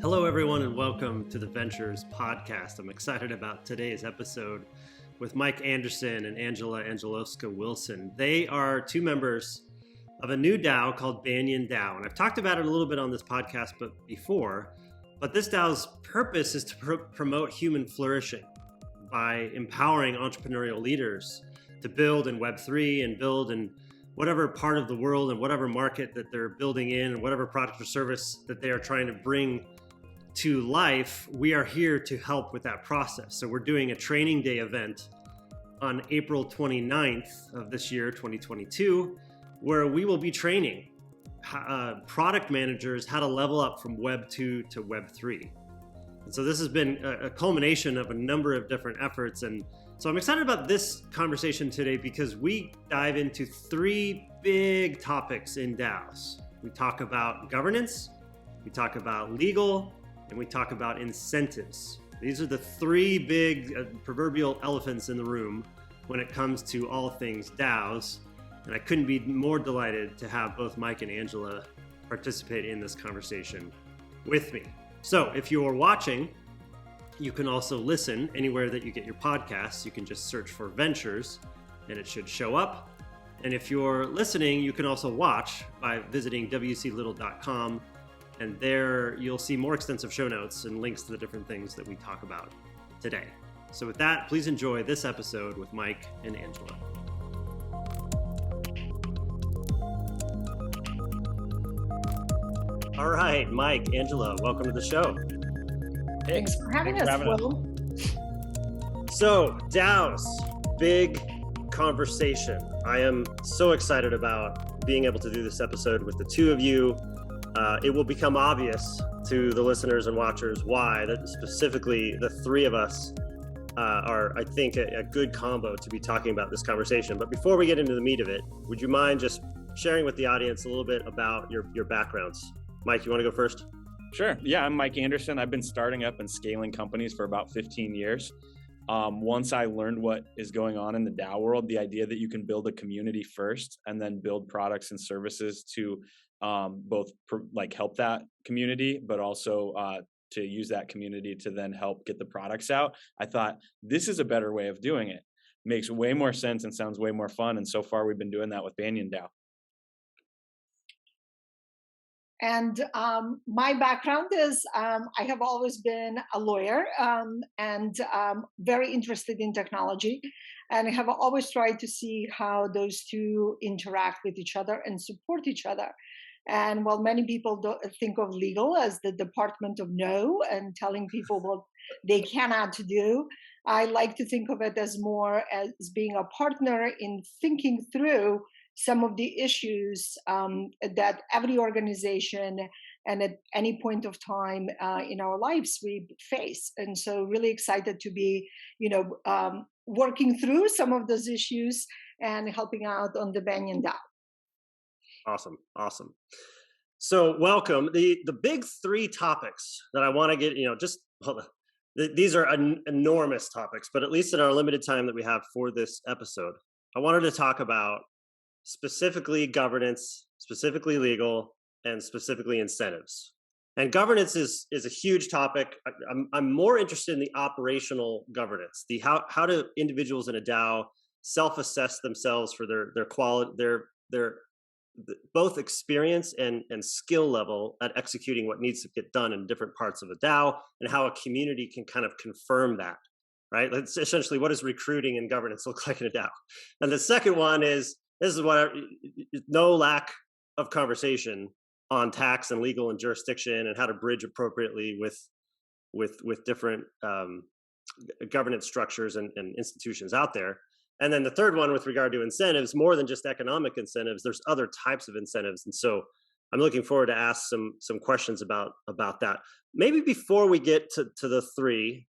Hello, everyone, and welcome to the Ventures podcast. I'm excited about today's episode with Mike Anderson and Angela Angelowska-Wilson. They are two members of a new DAO called BanyanDAO, and I've talked about it a little bit on this podcast but this DAO's purpose is to promote human flourishing by empowering entrepreneurial leaders to build in Web3 and build in whatever part of the world and whatever market that they're building in and whatever product or service that they are trying to bring to life. We are here to help with that process. So we're doing a training day event on April 29th of this year, 2022, where we will be training product managers how to level up from Web 2 to Web 3. And so this has been a culmination of a number of different efforts. And so I'm excited about this conversation today because we dive into three big topics in DAOs. We talk about governance, we talk about legal, and we talk about incentives. These are the three big proverbial elephants in the room when it comes to all things DAOs. And I couldn't be more delighted to have both Mike and Angela participate in this conversation with me. So if you are watching, you can also listen anywhere that you get your podcasts. You can just search for Ventures and it should show up. And if you're listening, you can also watch by visiting wclittle.com. And there you'll see more extensive show notes and links to the different things that we talk about today. So with that, please enjoy this episode with Mike and Angela. All right, Mike, Angela, welcome to the show. Thanks for having us, Will. So, DAOs, big conversation. I am so excited about being able to do this episode with the two of you. It will become obvious to the listeners and watchers why that specifically the three of us are, I think, a good combo to be talking about this conversation. But before we get into the meat of it, would you mind just sharing with the audience a little bit about your backgrounds? Mike, you want to go first? Sure. Yeah, I'm Mike Anderson. I've been starting up and scaling companies for about 15 years. Once I learned what is going on in the DAO world, the idea that you can build a community first and then build products and services to both help that community, but also to use that community to then help get the products out. I thought this is a better way of doing it. Makes way more sense and sounds way more fun. And so far we've been doing that with BanyanDAO. And my background is I have always been a lawyer and very interested in technology, and I have always tried to see how those two interact with each other and support each other. And while many people don't think of legal as the department of no and telling people what they cannot do, I like to think of it as more as being a partner in thinking through some of the issues that every organization and at any point of time in our lives we face. And so really excited to be, working through some of those issues and helping out on the BanyanDAO. Awesome. So welcome. The big three topics that I want to get, these are enormous topics, but at least in our limited time that we have for this episode, I wanted to talk about specifically governance, specifically legal, and specifically incentives. And governance is a huge topic. I'm more interested in the operational governance, the how do individuals in a DAO self-assess themselves for their quality, their both experience and skill level at executing what needs to get done in different parts of a DAO, and how a community can kind of confirm that, right? That's essentially, what does recruiting and governance look like in a DAO? And the second one is, this is what no lack of conversation on tax and legal and jurisdiction and how to bridge appropriately with different governance structures and institutions out there. And then the third one with regard to incentives, more than just economic incentives, there's other types of incentives. And so I'm looking forward to ask some questions about that. Maybe before we get to the three,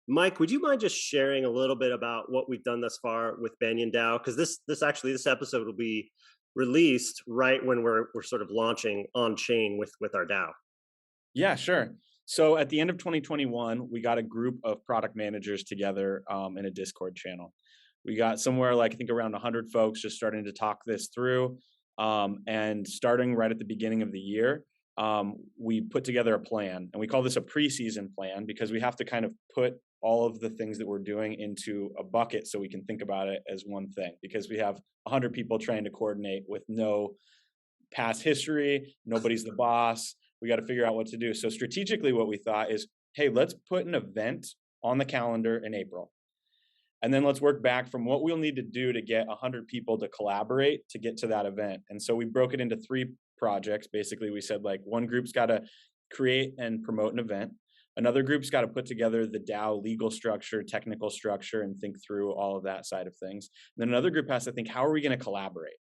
Mike, would you mind just sharing a little bit about what we've done thus far with BanyanDAO? Because this episode will be released right when we're sort of launching on chain with our DAO. Yeah, sure. So at the end of 2021, we got a group of product managers together in a Discord channel. We got somewhere I think around 100 folks just starting to talk this through. And starting right at the beginning of the year, we put together a plan, and we call this a preseason plan because we have to kind of put all of the things that we're doing into a bucket so we can think about it as one thing, because we have 100 people trying to coordinate with no past history, nobody's the boss. We got to figure out what to do. So strategically, what we thought is, hey, let's put an event on the calendar in April. And then let's work back from what we'll need to do to get 100 people to collaborate to get to that event. And so we broke it into 3 projects. Basically, we said, like, one group's got to create and promote an event. Another group's got to put together the DAO legal structure, technical structure, and think through all of that side of things. And then another group has to think, how are we going to collaborate?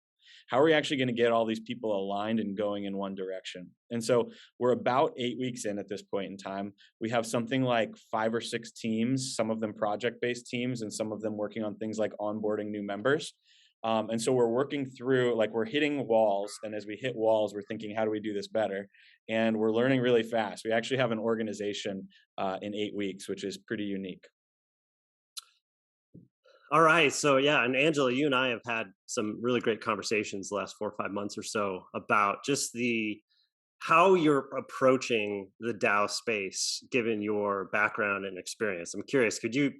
How are we actually going to get all these people aligned and going in one direction? And so we're about 8 weeks in at this point in time. We have something like 5 or 6 teams, some of them project-based teams, and some of them working on things like onboarding new members. And so we're working through, like, we're hitting walls. And as we hit walls, we're thinking, how do we do this better? And we're learning really fast. We actually have an organization in 8 weeks, which is pretty unique. All right. So yeah, and Angela, you and I have had some really great conversations the last 4 or 5 months or so about just how you're approaching the DAO space, given your background and experience. I'm curious, could you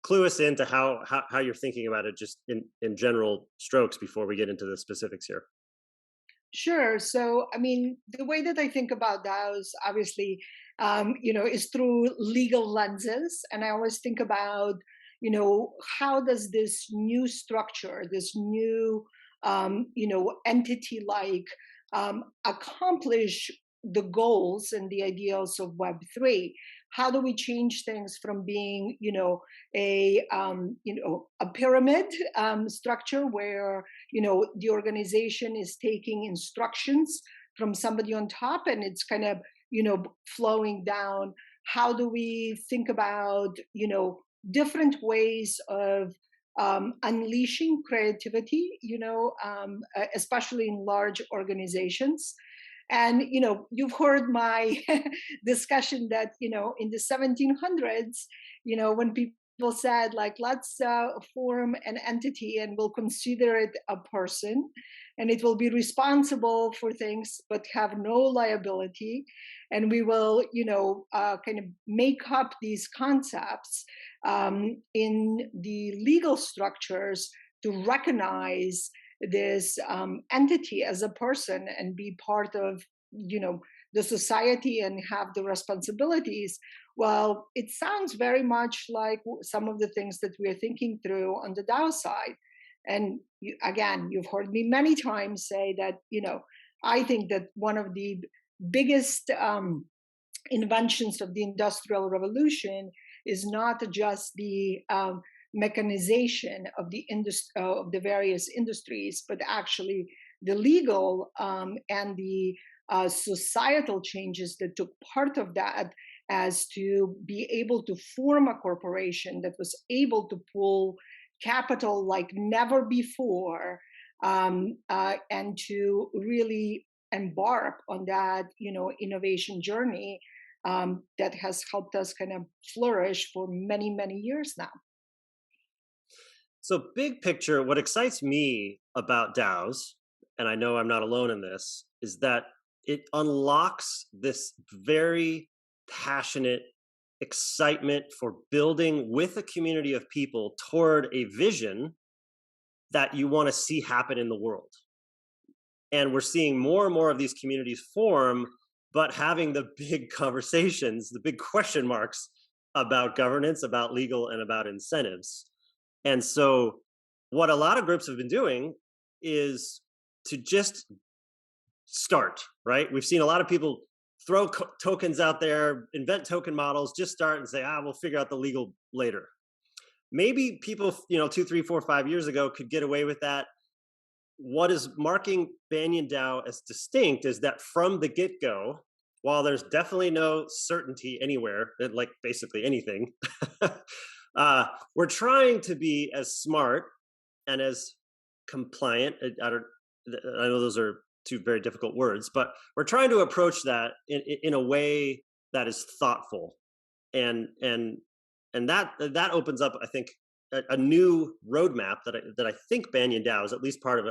clue us into how you're thinking about it just in general strokes before we get into the specifics here? Sure. So, I mean, the way that I think about DAOs, obviously, is through legal lenses. And I always think about, how does this new structure, this new, entity accomplish the goals and the ideals of Web3? How do we change things from being, a pyramid structure where, the organization is taking instructions from somebody on top and it's kind of, flowing down? How do we think about, different ways of unleashing creativity, especially in large organizations? And you've heard my discussion that in the 1700s, when people said, like, let's form an entity and we'll consider it a person, and it will be responsible for things but have no liability, and we will kind of make up these concepts in the legal structures to recognize this entity as a person and be part of the society and have the responsibilities. Well, it sounds very much like some of the things that we are thinking through on the DAO side. And again, you've heard me many times say that I think that one of the biggest inventions of the Industrial Revolution is not just the mechanization of the various industries, but actually the legal and the societal changes that took part of that, as to be able to form a corporation that was able to pull capital like never before, and to really embark on that innovation journey that has helped us kind of flourish for many, many years now. So big picture, what excites me about DAOs, and I know I'm not alone in this, is that it unlocks this very passionate excitement for building with a community of people toward a vision that you want to see happen in the world. And we're seeing more and more of these communities form, but having the big conversations, the big question marks about governance, about legal, and about incentives. And so what a lot of groups have been doing is to just start, right? We've seen a lot of people throw tokens out there, invent token models, just start and say, we'll figure out the legal later. Maybe people, 2, 3, 4, 5 years ago could get away with that. What is marking BanyanDAO as distinct is that from the get-go, while there's definitely no certainty anywhere, like basically anything, we're trying to be as smart and as compliant. I know those are 2 very difficult words, but we're trying to approach that in a way that is thoughtful, and that opens up, I think, a new roadmap that I think BanyanDAO is at least part of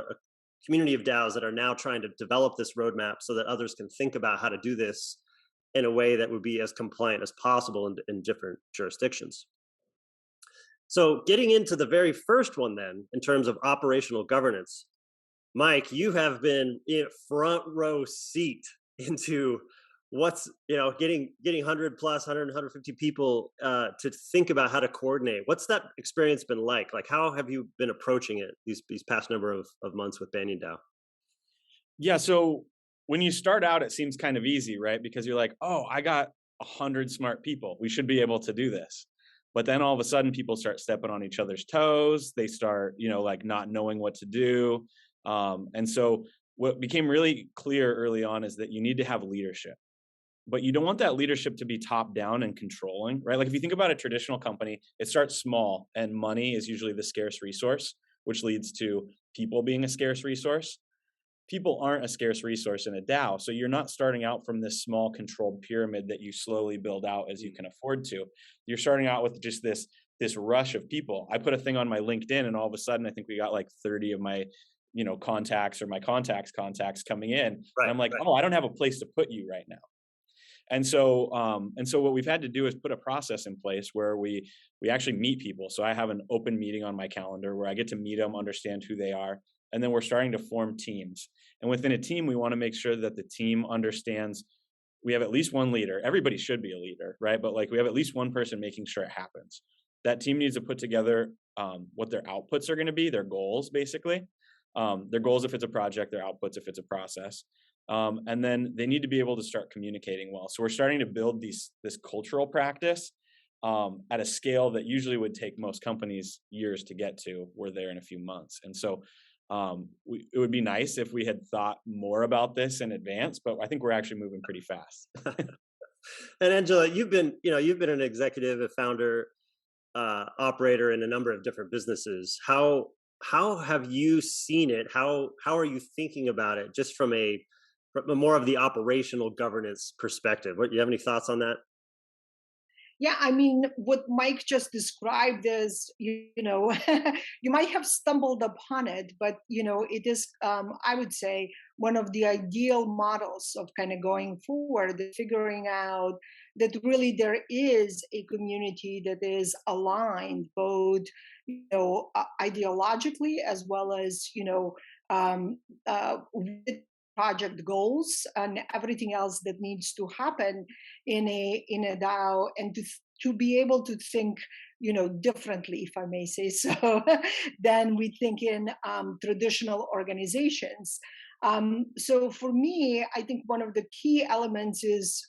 community of DAOs that are now trying to develop this roadmap so that others can think about how to do this in a way that would be as compliant as possible in different jurisdictions. So getting into the very first one then, in terms of operational governance, Mike, you have been in front row seat into what's, getting 100 plus 150 people to think about how to coordinate. What's that experience been like? Like, how have you been approaching it these past number of months with BanyanDAO? Yeah, so when you start out, it seems kind of easy, right? Because you're like, oh, I got 100 smart people. We should be able to do this. But then all of a sudden people start stepping on each other's toes. They start, like not knowing what to do. And so what became really clear early on is that you need to have leadership, but you don't want that leadership to be top down and controlling, right? Like if you think about a traditional company, it starts small and money is usually the scarce resource, which leads to people being a scarce resource. People aren't a scarce resource in a DAO. So you're not starting out from this small controlled pyramid that you slowly build out as you can afford to. You're starting out with just this rush of people. I put a thing on my LinkedIn and all of a sudden I think we got like 30 of my, contacts or my contacts coming in. Right, and I'm like, oh, I don't have a place to put you right now. And so what we've had to do is put a process in place where we actually meet people. So I have an open meeting on my calendar where I get to meet them, understand who they are. And then we're starting to form teams. And within a team, we want to make sure that the team understands we have at least one leader. Everybody should be a leader, right? But like we have at least one person making sure it happens. That team needs to put together what their outputs are going to be, their goals, basically. Their goals if it's a project, their outputs if it's a process. And then they need to be able to start communicating well. So we're starting to build this cultural practice at a scale that usually would take most companies years to get to. We're there in a few months. And so it would be nice if we had thought more about this in advance, but I think we're actually moving pretty fast. And Angela, you've been an executive, a founder, operator in a number of different businesses. How have you seen it? How are you thinking about it, just from a more of the operational governance perspective? Do you have any thoughts on that? Yeah, I mean, what Mike just described is, you might have stumbled upon it, but, it is, I would say, one of the ideal models of kind of going forward, figuring out that really there is a community that is aligned both, ideologically as well as, with project goals and everything else that needs to happen in a DAO, and to be able to think differently, if I may say so, than we think in traditional organizations. So for me, I think one of the key elements is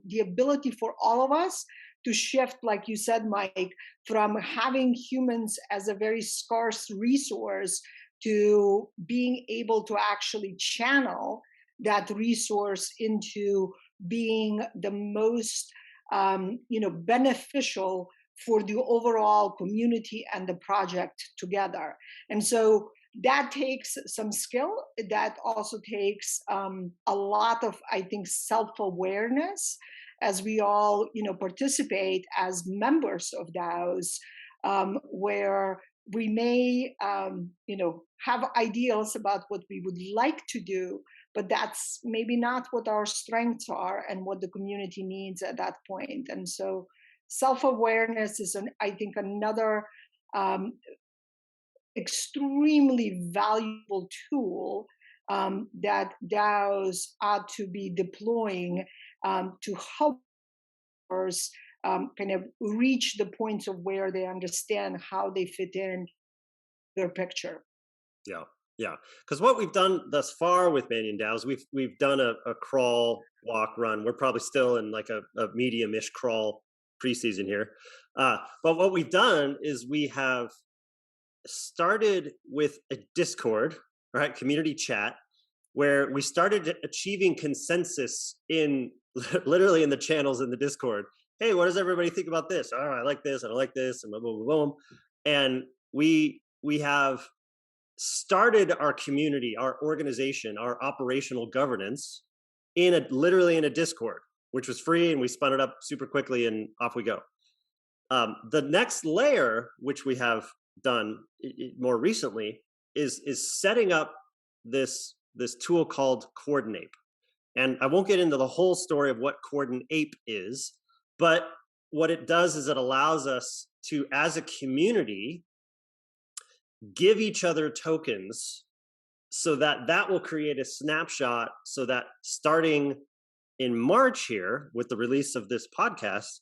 the ability for all of us to shift, like you said, Mike, from having humans as a very scarce resource to being able to actually channel that resource into being the most beneficial for the overall community and the project together. And so that takes some skill. That also takes a lot of, I think, self-awareness as we all participate as members of DAOs, where we may have ideals about what we would like to do, but that's maybe not what our strengths are and what the community needs at that point. And so self-awareness is, I think, another extremely valuable tool that DAOs ought to be deploying to help us kind of reach the points of where they understand how they fit in their picture. Yeah. Because what we've done thus far with BanyanDAO is we've done a crawl, walk, run. We're probably still in like a medium-ish crawl preseason here. But what we've done is we have started with a Discord, right, community chat, where we started achieving consensus in literally in the channels in the Discord. Hey, what does everybody think about this? Oh, I like this, and I like this, and boom, boom, boom. And we have started our community, our organization, our operational governance literally in a Discord, which was free, and we spun it up super quickly, and off we go. The next layer, which we have done more recently, is setting up this tool called Coordinape. And I won't get into the whole story of what Coordinape is, but what it does is it allows us to, as a community, give each other tokens so that will create a snapshot, so that starting in March here with the release of this podcast,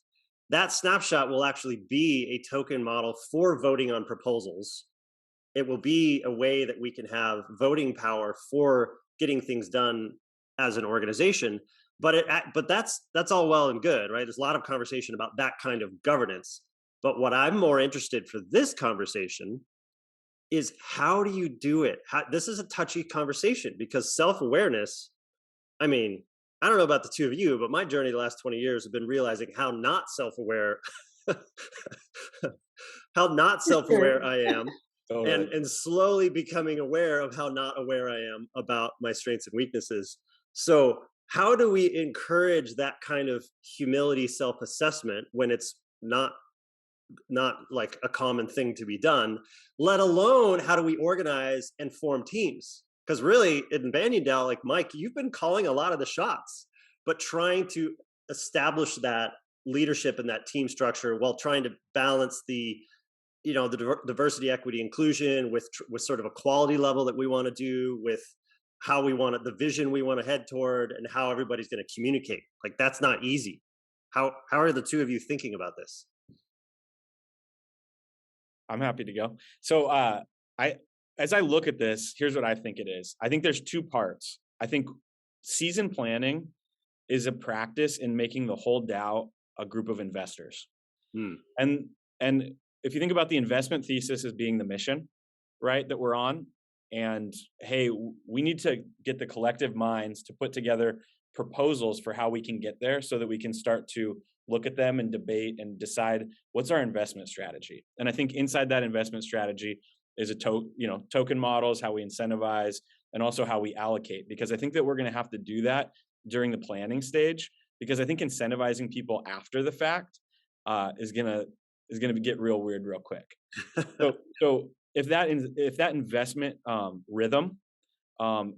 that snapshot will actually be a token model for voting on proposals. It will be a way that we can have voting power for getting things done as an organization. But that's all well and good, right? There's a lot of conversation about that kind of governance. But what I'm more interested for this conversation is, how do you do it? This is a touchy conversation, because self-awareness, I mean, I don't know about the two of you, but my journey the last 20 years have been realizing how not self-aware I am. Totally. And slowly becoming aware of how not aware I am about my strengths and weaknesses. So how do we encourage that kind of humility, self-assessment, when it's not like a common thing to be done, let alone how do we organize and form teams? Because really in BanyanDAO, like Mike, you've been calling a lot of the shots, but trying to establish that leadership and that team structure while trying to balance the diversity, equity, inclusion with sort of a quality level that we want to do, with how we want it, the vision we want to head toward, and how everybody's going to communicate. Like, that's not easy. How are the two of you thinking about this? I'm happy to go. So as I look at this, here's what I think it is. I think there's two parts. I think season planning is a practice in making the whole DAO a group of investors. And if you think about the investment thesis as being the mission, right, that we're on, and hey, we need to get the collective minds to put together proposals for how we can get there, so that we can start to look at them and debate and decide what's our investment strategy. And I think inside that investment strategy is token models, how we incentivize, and also how we allocate. Because I think that we're going to have to do that during the planning stage, because I think incentivizing people after the fact is going to get real weird real quick. So if that investment rhythm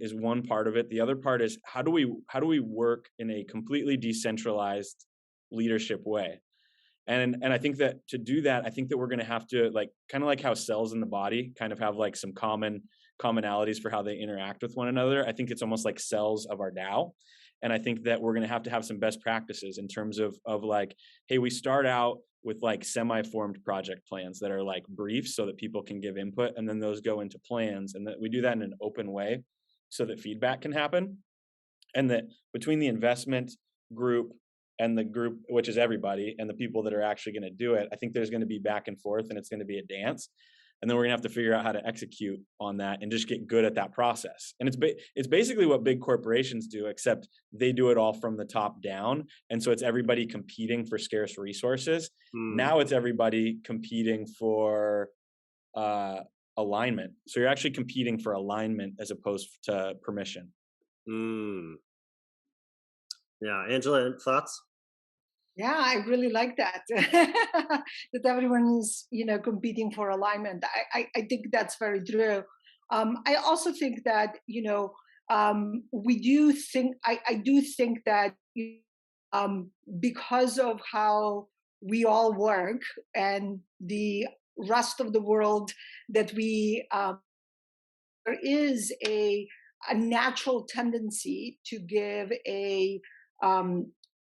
is one part of it, the other part is how do we work in a completely decentralized leadership way. And I think that to do that, I think that we're going to have to, like, kind of like how cells in the body kind of have like some commonalities for how they interact with one another. I think it's almost like cells of our DAO. And I think that we're going to have some best practices in terms of like, hey, we start out with like semi-formed project plans that are like briefs so that people can give input, and then those go into plans, and that we do that in an open way so that feedback can happen. And that between the investment group and the group, which is everybody, and the people that are actually going to do it, I think there's going to be back and forth, and it's going to be a dance. And then we're going to have to figure out how to execute on that and just get good at that process. And it's basically what big corporations do, except they do it all from the top down. And so it's everybody competing for scarce resources. Now it's everybody competing for alignment. So you're actually competing for alignment as opposed to permission. Yeah, Angela, thoughts? Yeah, I really like that. That everyone is, competing for alignment. I think that's very true. I also think that, we do think, I do think that because of how we all work and the rest of the world that we, there is a natural tendency to give a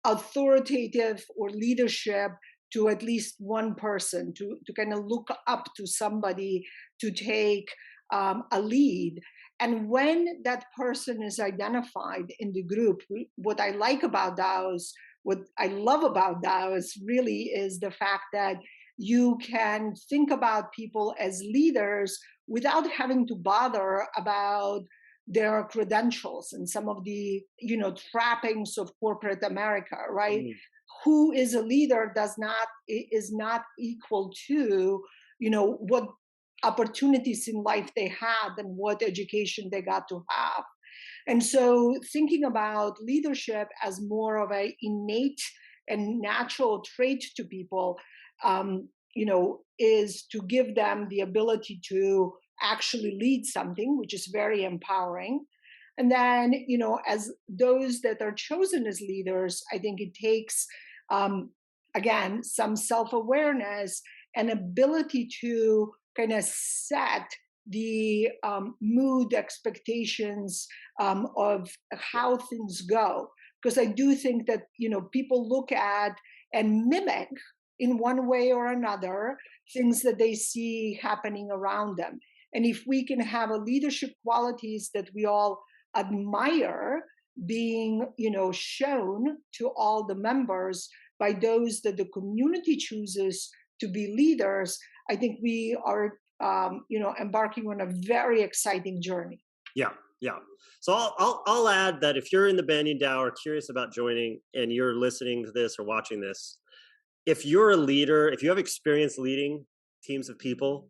authoritative or leadership to at least one person, to kind of look up to somebody to take a lead. And when that person is identified in the group, what I like about DAOs, what I love about DAOs really is the fact that you can think about people as leaders without having to bother about their credentials and some of the, trappings of corporate America, right? Who is a leader is not equal to, what opportunities in life they had and what education they got to have. And so thinking about leadership as more of a innate and natural trait to people, is to give them the ability to actually lead something, which is very empowering. And then, as those that are chosen as leaders, I think it takes, again, some self-awareness and ability to kind of set the mood expectations of how things go. Because I do think that, people look at and mimic in one way or another things that they see happening around them. And if we can have a leadership qualities that we all admire being, shown to all the members by those that the community chooses to be leaders, I think we are, embarking on a very exciting journey. Yeah. So I'll add that if you're in the BanyanDAO or curious about joining and you're listening to this or watching this, if you're a leader, if you have experience leading teams of people,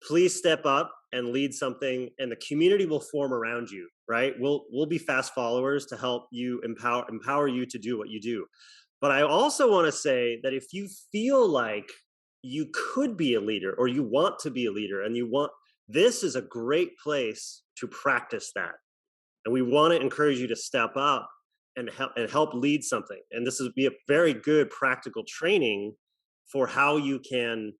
please step up and lead something, and the community will form around you, right? We'll be fast followers to help you empower you to do what you do. But I also want to say that if you feel like you could be a leader or you want to be a leader and this is a great place to practice that. And we want to encourage you to step up and help lead something. And this would be a very good practical training for how you can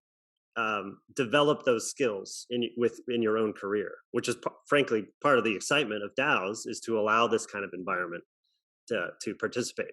develop those skills in your own career, which is frankly part of the excitement of DAOs, is to allow this kind of environment to participate.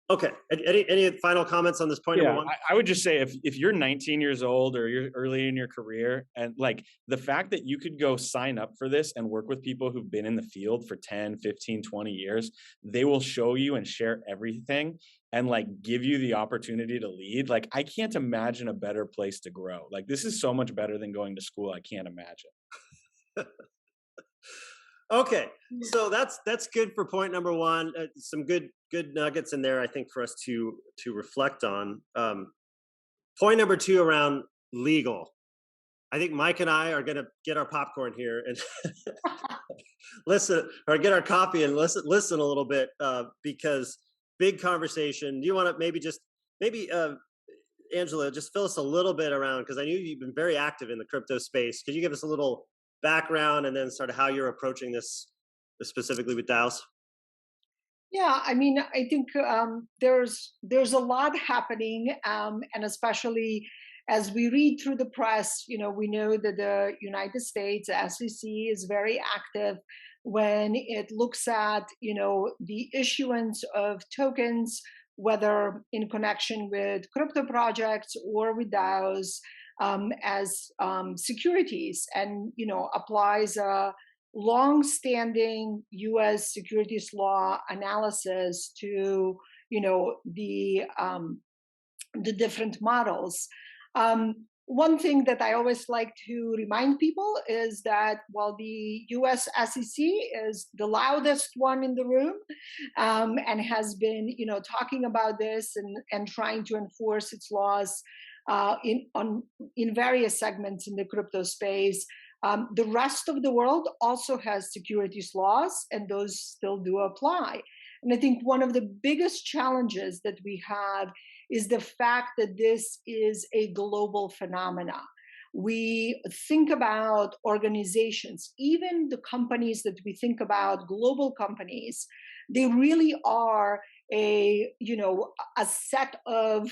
Okay. Any final comments on this point? Number one? I would just say if you're 19 years old or you're early in your career, and like the fact that you could go sign up for this and work with people who've been in the field for 10, 15, 20 years, they will show you and share everything and like give you the opportunity to lead. Like, I can't imagine a better place to grow. Like, this is so much better than going to school. I can't imagine. Okay, so that's good for point number one. Some good nuggets in there, I think, for us to reflect on. Point number two around legal. I think Mike and I are going to get our popcorn here and listen, or get our coffee and listen a little bit, because big conversation. Do you want to maybe Angela, just fill us a little bit around, because I knew you've been very active in the crypto space. Could you give us a little background and then sort of how you're approaching this specifically with DAOs? Yeah, I mean, I think there's a lot happening, and especially as we read through the press, we know that the United States SEC is very active when it looks at, the issuance of tokens, whether in connection with crypto projects or with DAOs, as securities, and applies a long-standing U.S. securities law analysis to the different models. One thing that I always like to remind people is that while the U.S. SEC is the loudest one in the room, and has been talking about this and trying to enforce its laws in various segments in the crypto space, the rest of the world also has securities laws, and those still do apply. And I think one of the biggest challenges that we have is the fact that this is a global phenomena. We think about organizations, even the companies that we think about, global companies, they really are a set of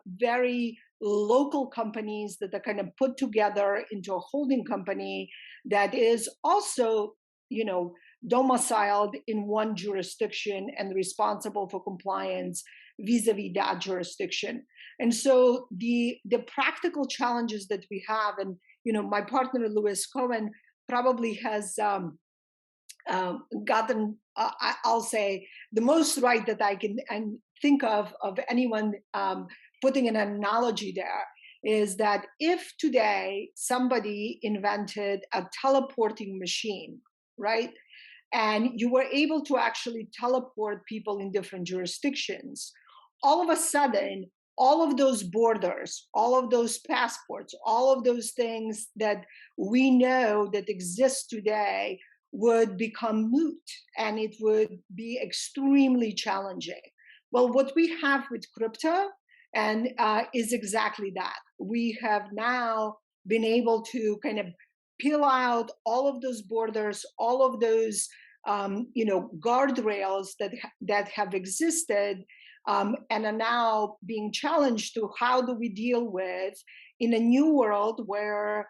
very local companies that are kind of put together into a holding company that is also, domiciled in one jurisdiction and responsible for compliance vis-a-vis that jurisdiction. And so the practical challenges that we have, and my partner Lewis Cohen probably has gotten, I'll say, the most right that I can think of anyone putting an analogy there, is that if today somebody invented a teleporting machine, right, and you were able to actually teleport people in different jurisdictions, all of a sudden, all of those borders, all of those passports, all of those things that we know that exist today would become moot, and it would be extremely challenging. Well, what we have with crypto is exactly that. We have now been able to kind of peel out all of those borders, all of those guardrails that have existed, and are now being challenged to how do we deal with in a new world where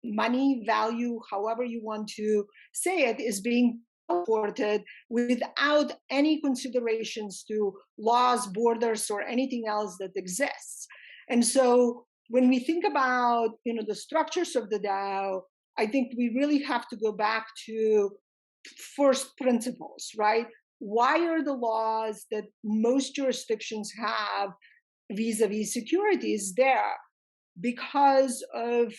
money, value, however you want to say it, is being transported without any considerations to laws, borders, or anything else that exists. And so when we think about the structures of the DAO, I think we really have to go back to first principles, right? Why are the laws that most jurisdictions have vis-a-vis securities there? Because of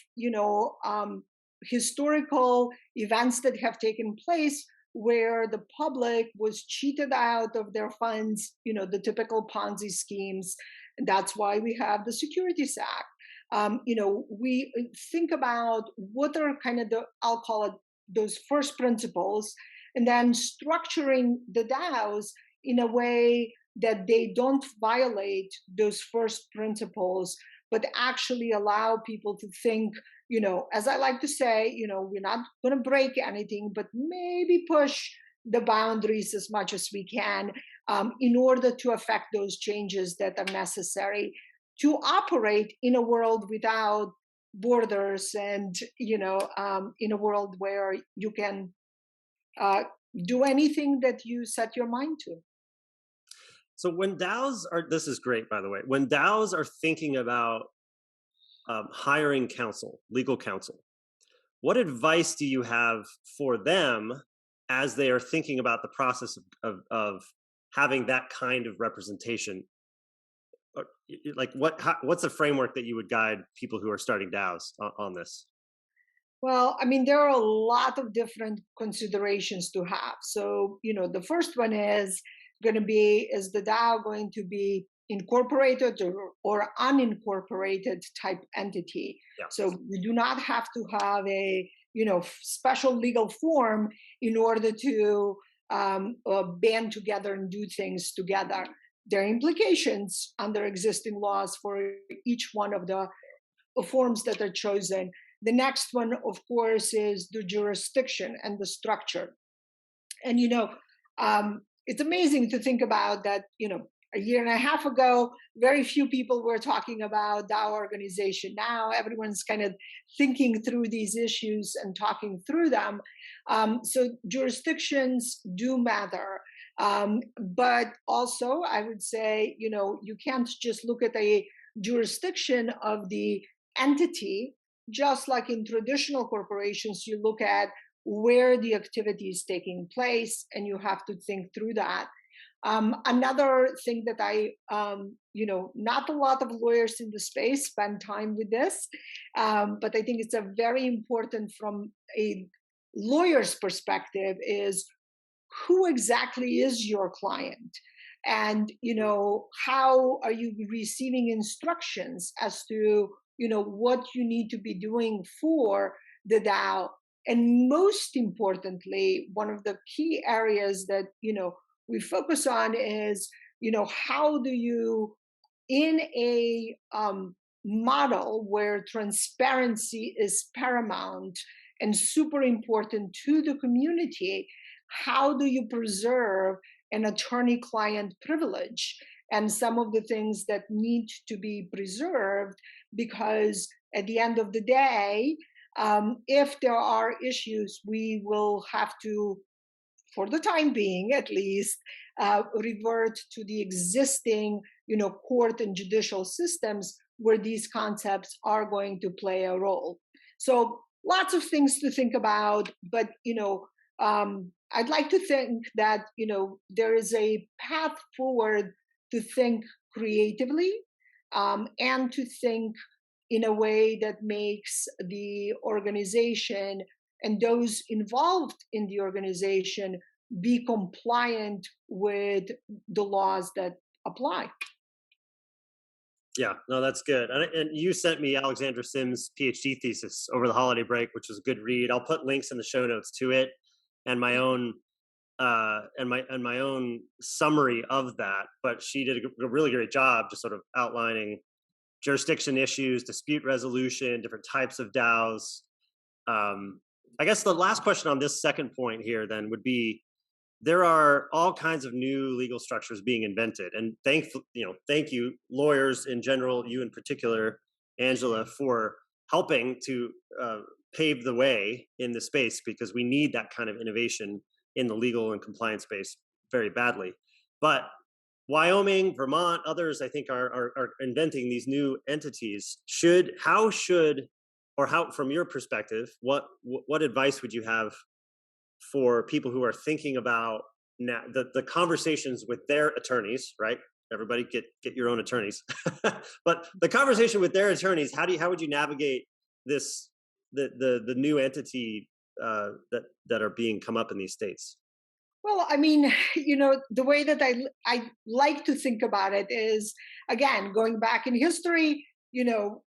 historical events that have taken place where the public was cheated out of their funds, the typical Ponzi schemes. And that's why we have the Securities Act. We think about what are kind of I'll call it those first principles, and then structuring the DAOs in a way that they don't violate those first principles, but actually allow people to think, as I like to say, we're not going to break anything, but maybe push the boundaries as much as we can in order to affect those changes that are necessary to operate in a world without borders and, in a world where you can do anything that you set your mind to. So when DAOs are, this is great, by the way, when DAOs are thinking about hiring counsel, legal counsel, what advice do you have for them as they are thinking about the process of having that kind of representation? Like what's the framework that you would guide people who are starting DAOs on this? Well, I mean, there are a lot of different considerations to have. So, the first one is going to be, is the DAO going to be incorporated or unincorporated type entity? Yeah. So you do not have to have a special legal form in order to band together and do things together. There are implications under existing laws for each one of the forms that are chosen. The next one, of course, is the jurisdiction and the structure. And it's amazing to think about that, a year and a half ago, very few people were talking about DAO organization. Now everyone's kind of thinking through these issues and talking through them. So jurisdictions do matter. But also, I would say, you can't just look at a jurisdiction of the entity, just like in traditional corporations, you look at where the activity is taking place, and you have to think through that. Another thing that not a lot of lawyers in the space spend time with this, but I think it's a very important from a lawyer's perspective is who exactly is your client? And, how are you receiving instructions as to, what you need to be doing for the DAO? And most importantly, one of the key areas that, we focus on is, how do you, in a model where transparency is paramount and super important to the community, how do you preserve an attorney-client privilege and some of the things that need to be preserved? Because at the end of the day, if there are issues, we will have to, for the time being at least, revert to the existing, court and judicial systems where these concepts are going to play a role. So lots of things to think about, but, I'd like to think that, there is a path forward to think creatively and to think in a way that makes the organization and those involved in the organization be compliant with the laws that apply. Yeah, no, that's good. And you sent me Alexandra Sim's PhD thesis over the holiday break, which was a good read. I'll put links in the show notes to it and my own my own summary of that. But she did a really great job just sort of outlining jurisdiction issues, dispute resolution, different types of DAOs. I guess the last question on this second point here then would be, there are all kinds of new legal structures being invented, and thank you, lawyers in general, you in particular, Angela, for helping to pave the way in the space, because we need that kind of innovation in the legal and compliance space very badly. But Wyoming, Vermont, others, I think, are inventing these new entities. How, from your perspective, what advice would you have for people who are thinking about now the conversations with their attorneys, right? Everybody get your own attorneys, but the conversation with their attorneys, how would you navigate this, the new entity that are being come up in these states? Well, I mean, the way that I like to think about it is, again, going back in history,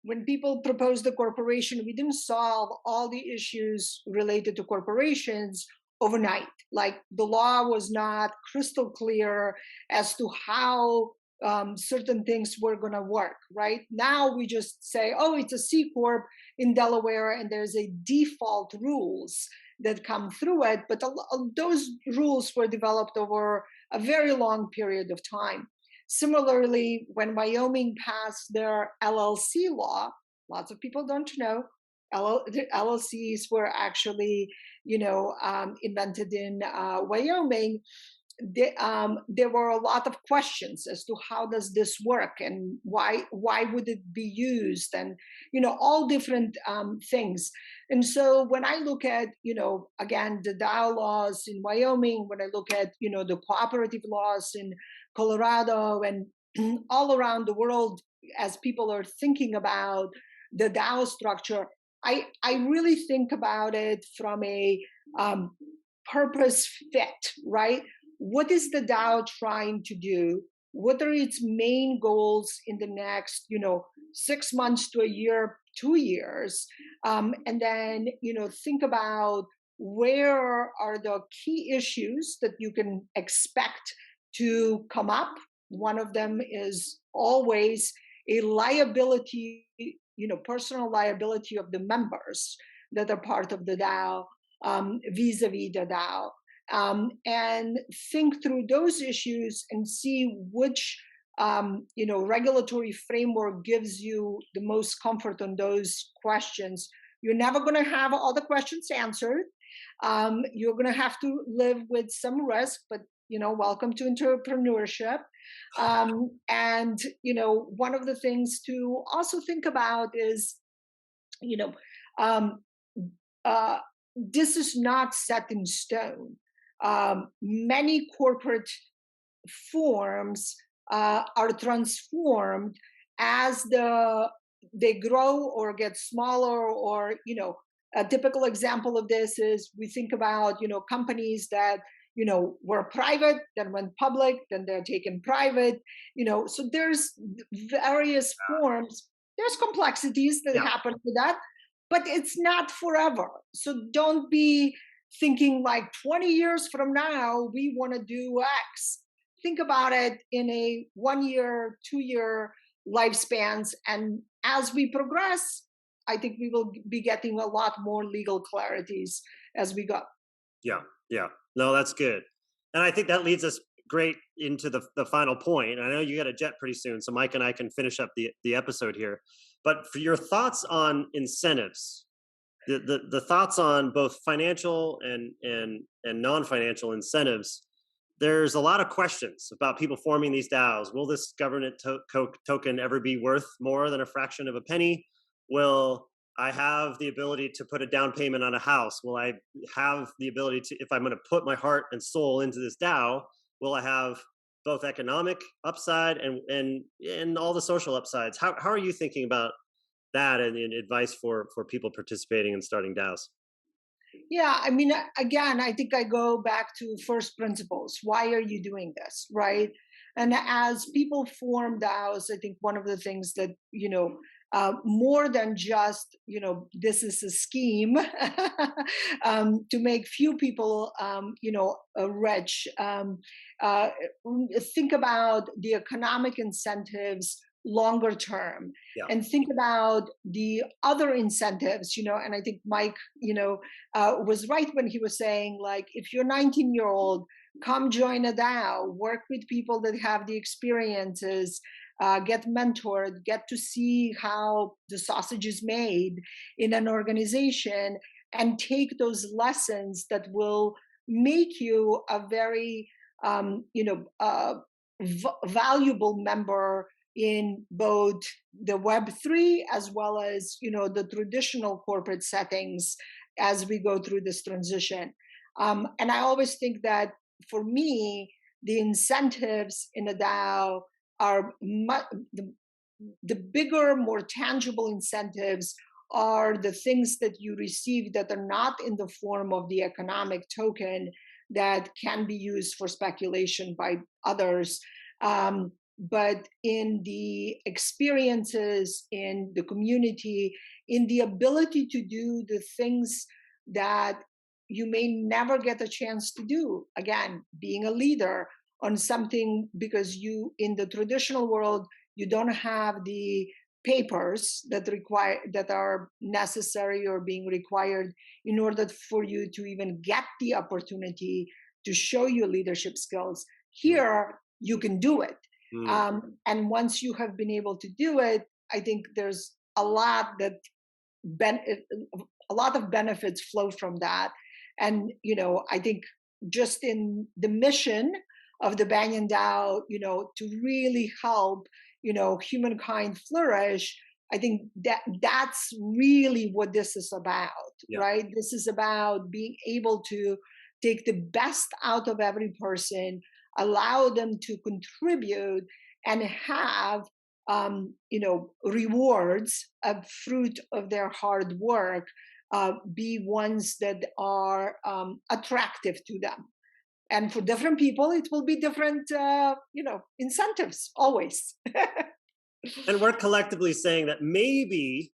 when people proposed the corporation, we didn't solve all the issues related to corporations overnight. Like, the law was not crystal clear as to how certain things were going to work, right? Now we just say, oh, it's a C Corp in Delaware, and there's a default rules that come through it. But those rules were developed over a very long period of time. Similarly, when Wyoming passed their LLC law, lots of people don't know, LLCs were actually, invented in Wyoming. There were a lot of questions as to how does this work, and why would it be used, and all different things. And so when I look at again, the DAO laws in Wyoming, when I look at the cooperative laws in Colorado and all around the world, as people are thinking about the DAO structure, I really think about it from a purpose fit, right? What is the DAO trying to do? What are its main goals in the next, 6 months to a year, 2 years? And then, think about where are the key issues that you can expect to come up. One of them is always a liability, personal liability of the members that are part of the DAO vis-a-vis the DAO. And think through those issues and see which regulatory framework gives you the most comfort on those questions. You're never going to have all the questions answered. You're going to have to live with some risk, but welcome to entrepreneurship. And one of the things to also think about is, this is not set in stone. Many corporate forms are transformed as they grow or get smaller, or a typical example of this is, we think about companies that were private, then went public, then they're taken private. So there's various forms. There's complexities that happen with that, but it's not forever. So don't be thinking like 20 years from now, we want to do X. Think about it in a 1 year, 2 year lifespans. And as we progress, I think we will be getting a lot more legal clarities as we go. Yeah. No, that's good. And I think that leads us great into the final point. I know you got a jet pretty soon, so Mike and I can finish up the episode here. But for your thoughts on incentives, the thoughts on both financial and non-financial incentives, there's a lot of questions about people forming these DAOs. Will this governance token ever be worth more than a fraction of a penny? Will I have the ability to put a down payment on a house? Will I have the ability to, if I'm going to put my heart and soul into this DAO, will I have both economic upside and all the social upsides? How are you thinking about that and advice for people participating and starting DAOs? Yeah, I mean, again, I think I go back to first principles. Why are you doing this, right? And as people form DAOs, I think one of the things that, more than just, this is a scheme to make few people, rich. Think about the economic incentives longer term and think about the other incentives, and I think Mike, was right when he was saying, like, if you're 19-year-old, come join a DAO, work with people that have the experiences, get mentored, get to see how the sausage is made in an organization, and take those lessons that will make you a very, valuable member in both the Web3 as well as, the traditional corporate settings as we go through this transition. And I always think that for me, the incentives in a DAO are the bigger, more tangible incentives are the things that you receive that are not in the form of the economic token that can be used for speculation by others, but in the experiences, in the community, in the ability to do the things that you may never get a chance to do. Again, being a leader on something, because you, in the traditional world, you don't have the papers that are necessary or being required in order for you to even get the opportunity to show your leadership skills. Here, you can do it. And once you have been able to do it, I think there's a lot of benefits flow from that. And, I think just in the mission of the BanyanDAO, to really help, humankind flourish, I think that's really what this is about, right? This is about being able to take the best out of every person, allow them to contribute, and have, rewards of fruit of their hard work be ones that are attractive to them. And for different people, it will be different, incentives always. And we're collectively saying that maybe,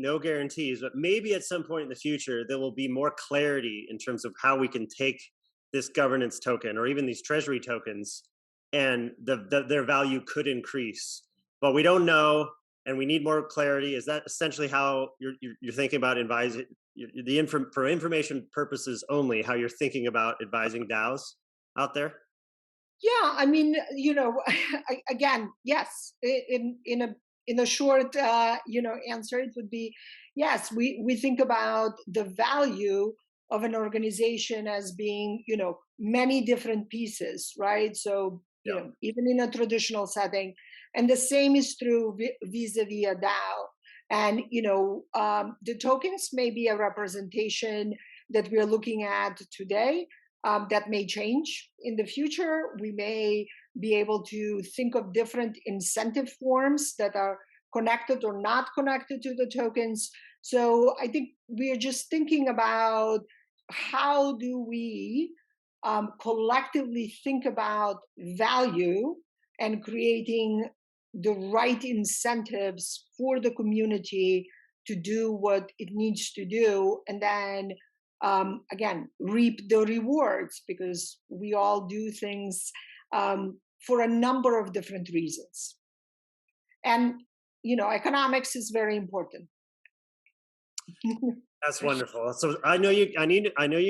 no guarantees, but maybe at some point in the future, there will be more clarity in terms of how we can take this governance token or even these treasury tokens, and their value could increase. But we don't know, and we need more clarity. Is that essentially how you're thinking about advising, for information purposes only, how you're thinking about advising DAOs out there? Yeah, I mean, again, yes. In a short, answer, it would be yes. We think about the value of an organization as being, many different pieces, right? So, even in a traditional setting, and the same is true vis-a-vis a DAO. And the tokens may be a representation that we're looking at today. That may change in the future. We may be able to think of different incentive forms that are connected or not connected to the tokens. So I think we are just thinking about how do we collectively think about value and creating the right incentives for the community to do what it needs to do, and then again, reap the rewards, because we all do things for a number of different reasons. And, economics is very important. That's wonderful. So I know you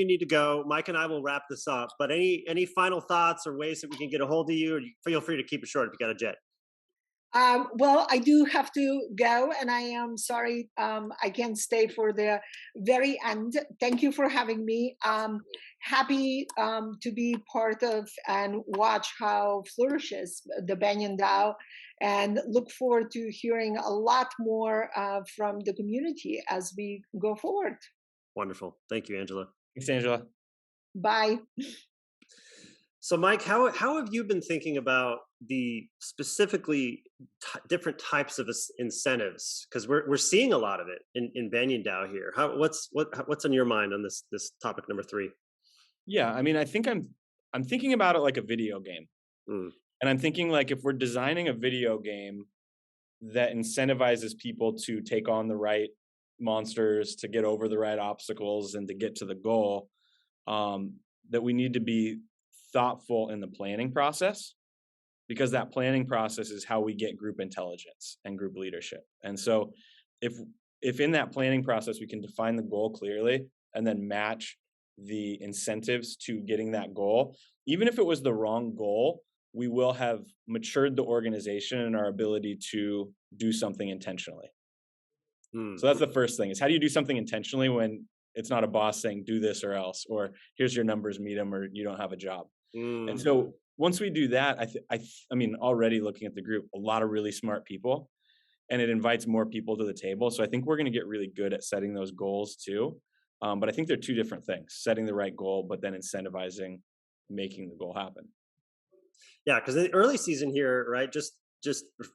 need to go. Mike and I will wrap this up, but any final thoughts or ways that we can get a hold of you? Or feel free to keep it short if you got a jet. Well, I do have to go, and I am sorry I can't stay for the very end. Thank you for having me. Happy to be part of and watch how flourishes the BanyanDAO, and look forward to hearing a lot more from the community as we go forward. Wonderful. Thank you, Angela. Thanks, Angela. Bye. So, Mike, how have you been thinking about the specifically different types of incentives? Because we're seeing a lot of it in BanyanDAO here. What's on your mind on this topic number 3? Yeah, I mean, I think I'm thinking about it like a video game, and I'm thinking like if we're designing a video game that incentivizes people to take on the right monsters, to get over the right obstacles, and to get to the goal, that we need to be thoughtful in the planning process. because that planning process is how we get group intelligence and group leadership. And so if in that planning process we can define the goal clearly and then match the incentives to getting that goal, even if it was the wrong goal, we will have matured the organization and our ability to do something intentionally. So that's the first thing, is how do you do something intentionally when it's not a boss saying do this or else, or here's your numbers, meet them, or you don't have a job. And so once we do that, I mean, already looking at the group, a lot of really smart people, and it invites more people to the table. So I think we're going to get really good at setting those goals too. But I think they're two different things: setting the right goal, but then incentivizing making the goal happen. Yeah, because in the early season here, right, just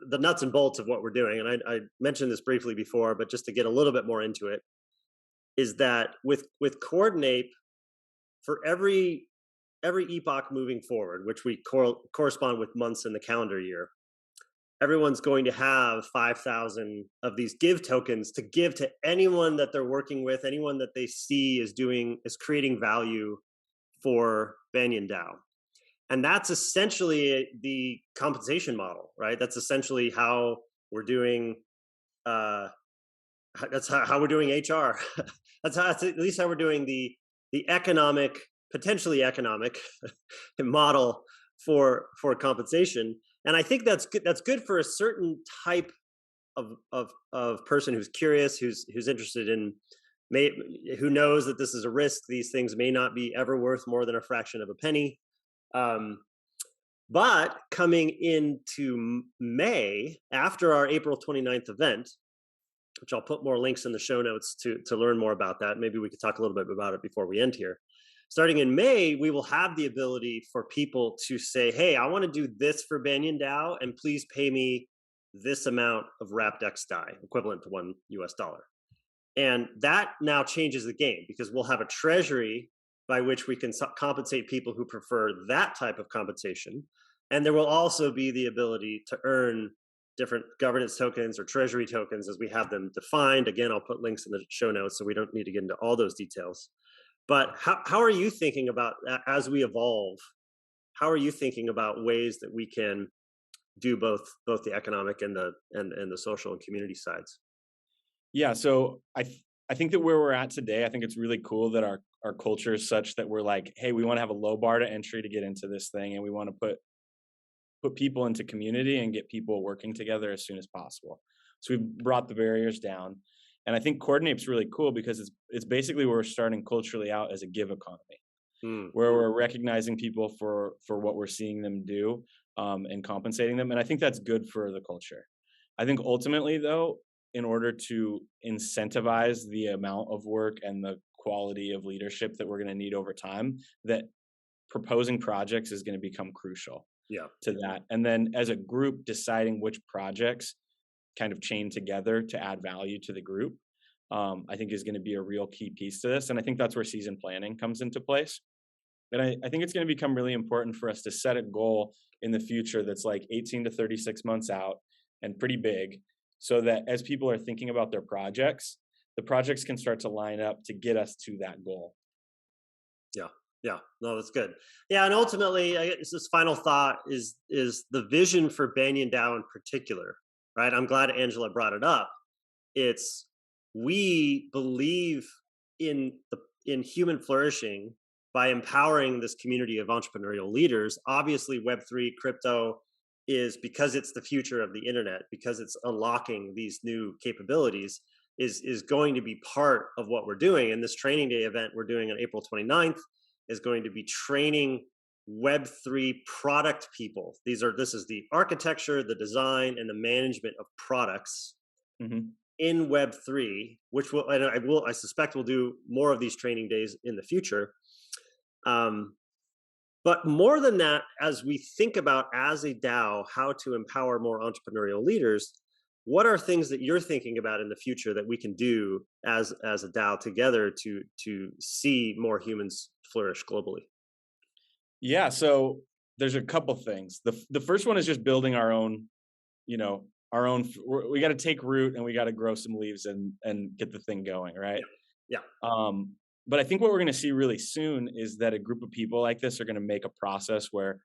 the nuts and bolts of what we're doing, and I mentioned this briefly before, but just to get a little bit more into it, is that with Coordinape, for every epoch moving forward, which we correspond with months in the calendar year, everyone's going to have 5,000 of these give tokens to give to anyone that they're working with, anyone that they see is creating value for BanyanDAO. And that's essentially the compensation model, right? That's essentially how we're doing. That's how we're doing HR. That's at least how we're doing the economic, potentially economic model for compensation. And I think that's good. That's good for a certain type of person who's curious, who's interested in, who knows that this is a risk. These things may not be ever worth more than a fraction of a penny. But coming into May, after our April 29th event, which I'll put more links in the show notes to learn more about that. Maybe we could talk a little bit about it before we end here. Starting in May, we will have the ability for people to say, hey, I want to do this for BanyanDAO, and please pay me this amount of wrapped X DAI, equivalent to $1. And that now changes the game, because we'll have a treasury by which we can compensate people who prefer that type of compensation. And there will also be the ability to earn different governance tokens or treasury tokens as we have them defined. Again, I'll put links in the show notes, so we don't need to get into all those details. But how are you thinking about, as we evolve, how are you thinking about ways that we can do both the economic and the social and community sides? Yeah, so I think that where we're at today, I think it's really cool that our culture is such that we're like, hey, we want to have a low bar to entry to get into this thing, and we want to put people into community and get people working together as soon as possible. So we've brought the barriers down. And I think Coordinape's really cool because it's basically where we're starting culturally out as a give economy, where we're recognizing people for what we're seeing them do, and compensating them. And I think that's good for the culture. I think ultimately, though, in order to incentivize the amount of work and the quality of leadership that we're going to need over time, that proposing projects is going to become crucial to that. And then as a group, deciding which projects kind of chain together to add value to the group, I think is going to be a real key piece to this. And I think that's where season planning comes into place. And I think it's going to become really important for us to set a goal in the future that's like 18 to 36 months out and pretty big, so that as people are thinking about their projects, the projects can start to line up to get us to that goal. Yeah, no, that's good. Yeah, and ultimately, I guess this final thought is the vision for BanyanDAO in particular, right? I'm glad Angela brought it up. It's, we believe in human flourishing by empowering this community of entrepreneurial leaders. Obviously, Web3, crypto is, because it's the future of the internet, because it's unlocking these new capabilities, is going to be part of what we're doing. And this training day event we're doing on April 29th is going to be training Web3 product people. This is the architecture, the design, and the management of products in Web3, which I suspect we'll do more of these training days in the future. But more than that, as we think about as a DAO, how to empower more entrepreneurial leaders, what are things that you're thinking about in the future that we can do as a DAO together to see more humans flourish globally? Yeah, so there's a couple things. The first one is just building our own, we got to take root and we got to grow some leaves and get the thing going, right? Yeah. But I think what we're going to see really soon is that a group of people like this are going to make a process where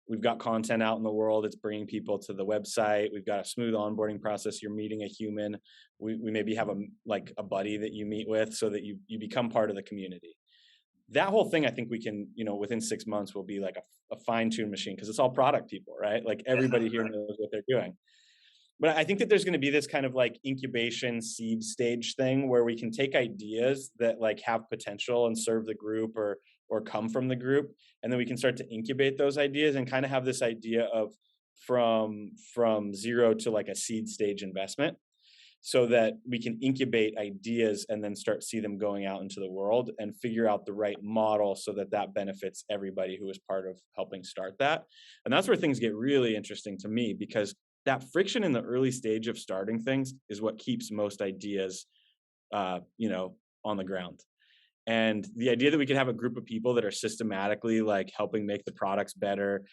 We've got content out in the world. It's bringing people to the website. We've got a smooth onboarding process. You're meeting a human. We maybe have a buddy that you meet with so that you become part of the community. That whole thing, I think we can, within 6 months will be like a fine-tuned machine, because it's all product people, right? Like everybody here knows what they're doing. But I think that there's going to be this kind of like incubation seed stage thing where we can take ideas that like have potential and serve the group or come from the group, and then we can start to incubate those ideas and kind of have this idea of from zero to like a seed stage investment, so that we can incubate ideas and then see them going out into the world and figure out the right model so that benefits everybody who is part of helping start that. And that's where things get really interesting to me, because that friction in the early stage of starting things is what keeps most ideas, on the ground. And the idea that we could have a group of people that are systematically like helping make the products better,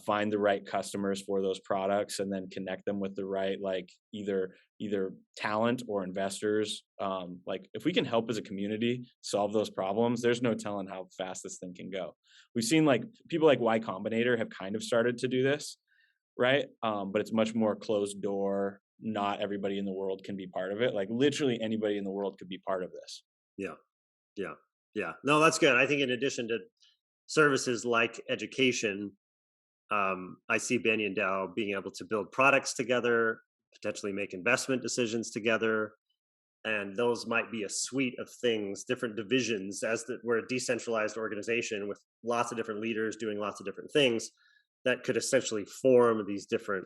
find the right customers for those products, and then connect them with the right, like either talent or investors. Like if we can help as a community solve those problems, there's no telling how fast this thing can go. We've seen like people like Y Combinator have kind of started to do this, right? But it's much more closed door. Not everybody in the world can be part of it. Like literally anybody in the world could be part of this. Yeah. No, that's good. I think in addition to services like education, I see BanyanDAO being able to build products together, potentially make investment decisions together. And those might be a suite of things, different divisions, we're a decentralized organization with lots of different leaders doing lots of different things that could essentially form these different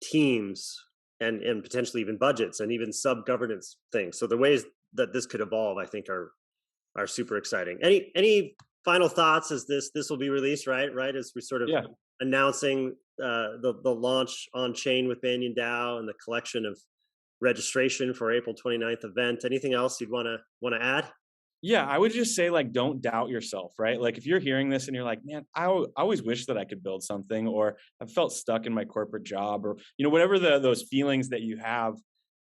teams and potentially even budgets and even sub-governance things. So the ways that this could evolve, I think, are super exciting. Any final thoughts as this will be released, right? As we sort of announcing the launch on chain with BanyanDAO and the collection of registration for April 29th event. Anything else you'd want to add? Yeah, I would just say like, don't doubt yourself, right? Like if you're hearing this and you're like, man, I always wish that I could build something, or I felt stuck in my corporate job, or, whatever those feelings that you have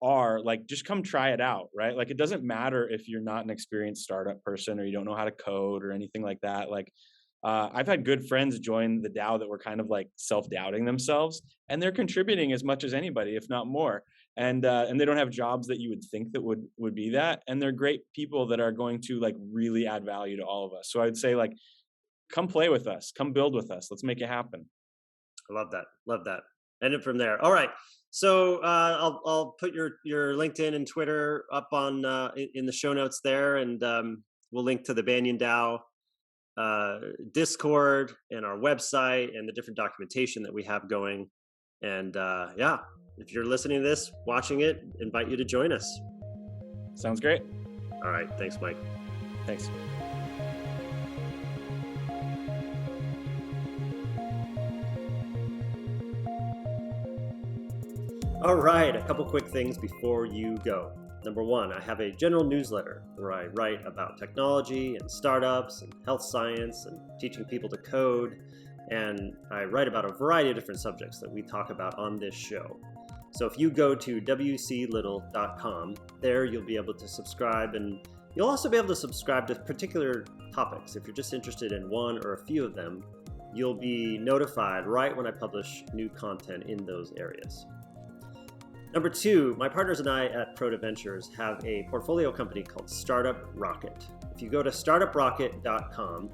are, like, just come try it out, right? Like it doesn't matter if you're not an experienced startup person or you don't know how to code or anything like that. Like I've had good friends join the DAO that were kind of like self-doubting themselves, and they're contributing as much as anybody, if not more. And they don't have jobs that you would think that would be that. And they're great people that are going to like really add value to all of us. So I'd say like, come play with us, come build with us. Let's make it happen. I love that. End it from there. All right. So I'll put your LinkedIn and Twitter up on in the show notes there, and we'll link to the BanyanDAO Discord and our website and the different documentation that we have going. And if you're listening to this, watching it, invite you to join us. Sounds great. All right. Thanks, Mike. Thanks. All right, a couple quick things before you go. Number one, I have a general newsletter where I write about technology and startups and health science and teaching people to code. And I write about a variety of different subjects that we talk about on this show. So if you go to wclittle.com, there you'll be able to subscribe, and you'll also be able to subscribe to particular topics. If you're just interested in one or a few of them, you'll be notified right when I publish new content in those areas. Number two, my partners and I at Proto Ventures have a portfolio company called Startup Rocket. If you go to startuprocket.com,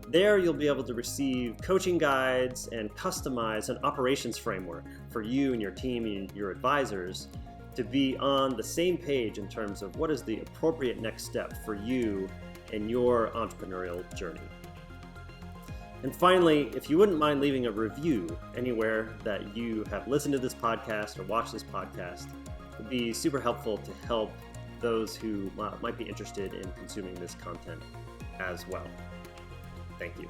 there you'll be able to receive coaching guides and customize an operations framework for you and your team and your advisors to be on the same page in terms of what is the appropriate next step for you and your entrepreneurial journey. And finally, if you wouldn't mind leaving a review anywhere that you have listened to this podcast or watched this podcast, it would be super helpful to help those who might be interested in consuming this content as well. Thank you.